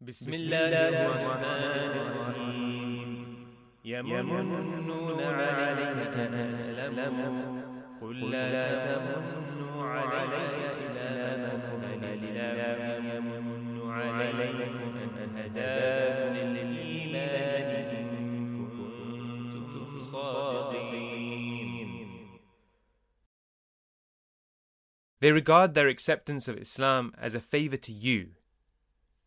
بسم الله الرحمن الرحيم يمنون عليك أن أسلموا قل لا تمنوا علي إسلامكم بل الله يمن عليكم أن هداكم للإيمان إن كنتم صادقين. They regard their acceptance of Islam as a favour to you.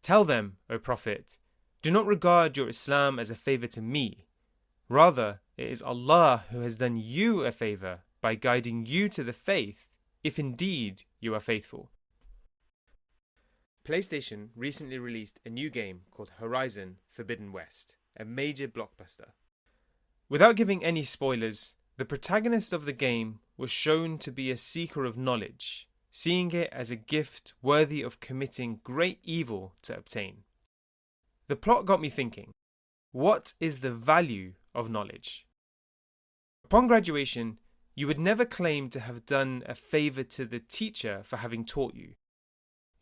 Tell them, O Prophet, do not regard your Islam as a favour to me. Rather, it is Allah who has done you a favour by guiding you to the faith, if indeed you are faithful. PlayStation recently released a new game called Horizon Forbidden West, a major blockbuster. Without giving any spoilers, the protagonist of the game was shown to be a seeker of knowledge, seeing it as a gift worthy of committing great evil to obtain. The plot got me thinking, what is the value of knowledge? Upon graduation, you would never claim to have done a favour to the teacher for having taught you.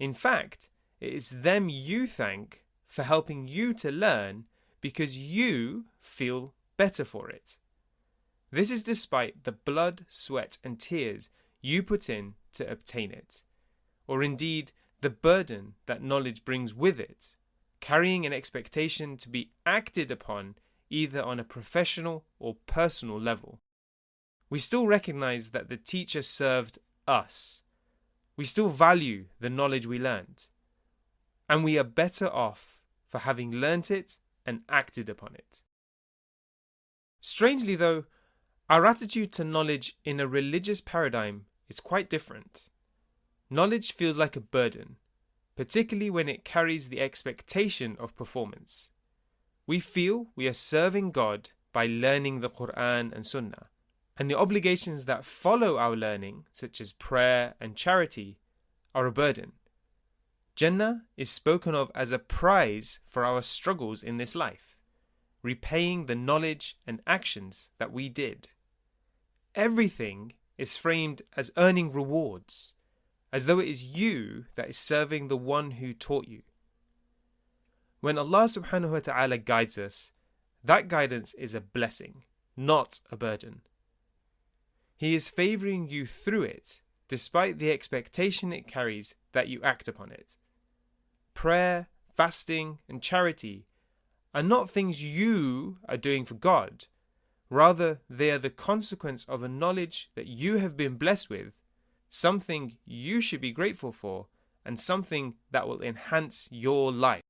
In fact, it is them you thank for helping you to learn because you feel better for it. This is despite the blood, sweat and tears you put in to obtain it, or indeed the burden that knowledge brings with it, carrying an expectation to be acted upon either on a professional or personal level. We still recognize that the teacher served us. We still value the knowledge we learned, and we are better off for having learnt it and acted upon it. Strangely though, our attitude to knowledge in a religious paradigm is quite different. Knowledge feels like a burden, particularly when it carries the expectation of performance. We feel we are serving God by learning the Quran and Sunnah, and the obligations that follow our learning, such as prayer and charity, are a burden. Jannah is spoken of as a prize for our struggles in this life, repaying the knowledge and actions that we did. Everything is framed as earning rewards, as though it is you that is serving the one who taught you. When Allah subhanahu wa ta'ala guides us, that guidance is a blessing, not a burden. He is favouring you through it, despite the expectation it carries that you act upon it. Prayer, fasting and charity are not things you are doing for God. Rather, they are the consequence of a knowledge that you have been blessed with, something you should be grateful for, and something that will enhance your life.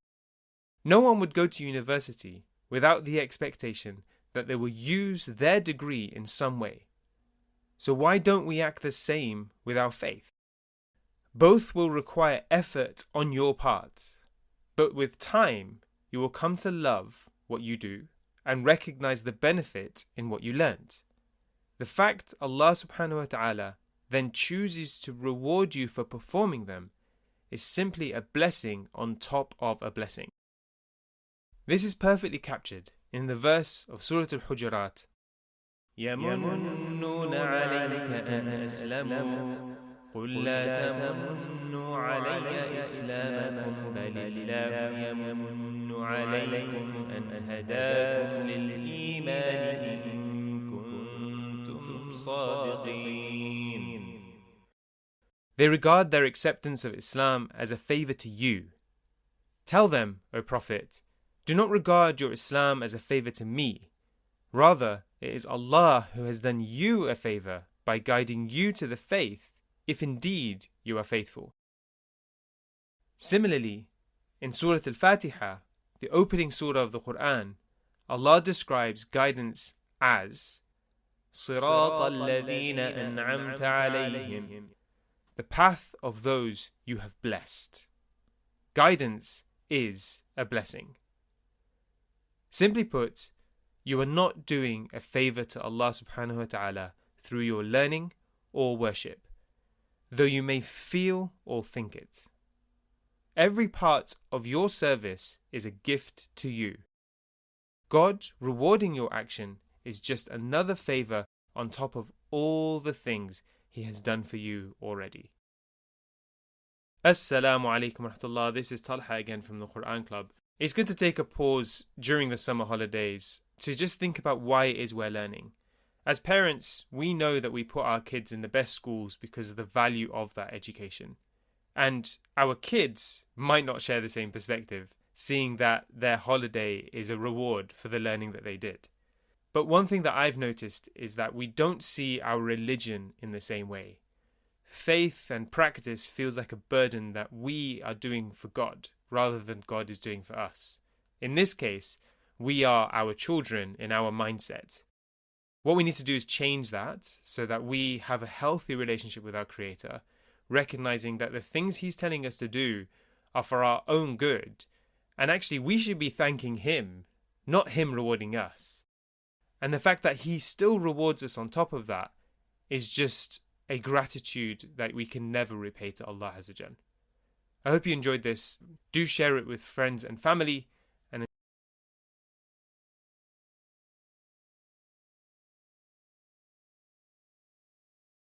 No one would go to university without the expectation that they will use their degree in some way. So why don't we act the same with our faith? Both will require effort on your part, but with time you will come to love what you do and recognize the benefit in what you learnt. The fact Allah subhanahu wa ta'ala then chooses to reward you for performing them is simply a blessing on top of a blessing. This is perfectly captured in the verse of Surah Al-Hujurat. يَمُنُّونَ عَلَيْكَ أَنْ أَسْلَمُوا قُلْ لَا تَمُنُّوا عَلَيَّ إِسْلَامَكُمْ بَلِ اللَّهُ يَمُنُّ عَلَيْكُمْ أَنْ هَدَاكُمْ لِلْإِيمَانِ إِن كُنتُمْ صَادِقِينَ. They regard their acceptance of Islam as a favour to you. Tell them, O Prophet, do not regard your Islam as a favour to me. Rather, it is Allah who has done you a favour by guiding you to the faith, if indeed you are faithful. Similarly, in Surah Al-Fatiha, the opening surah of the Quran, Allah describes guidance as صِرَاطَ الَّذِينَ أَنْعَمْتَ عَلَيْهِمْ, the path of those you have blessed. Guidance is a blessing. Simply put, you are not doing a favour to Allah subhanahu wa ta'ala through your learning or worship, though you may feel or think it. Every part of your service is a gift to you. God rewarding your action is just another favour on top of all the things He has done for you already. Assalamu alaikum wa rahmatullah. This is Talha again from the Quran Club. It's good to take a pause during the summer holidays to just think about why it is we're learning. As parents, we know that we put our kids in the best schools because of the value of that education. And our kids might not share the same perspective, seeing that their holiday is a reward for the learning that they did. But one thing that I've noticed is that we don't see our religion in the same way. Faith and practice feels like a burden that we are doing for God rather than God is doing for us. In this case, we are our children in our mindset. What we need to do is change that so that we have a healthy relationship with our Creator, recognizing that the things He's telling us to do are for our own good, and actually we should be thanking Him, not Him rewarding us. And the fact that He still rewards us on top of that is just a gratitude that we can never repay to Allah Azza wa Jal. I hope you enjoyed this. Do share it with friends and family.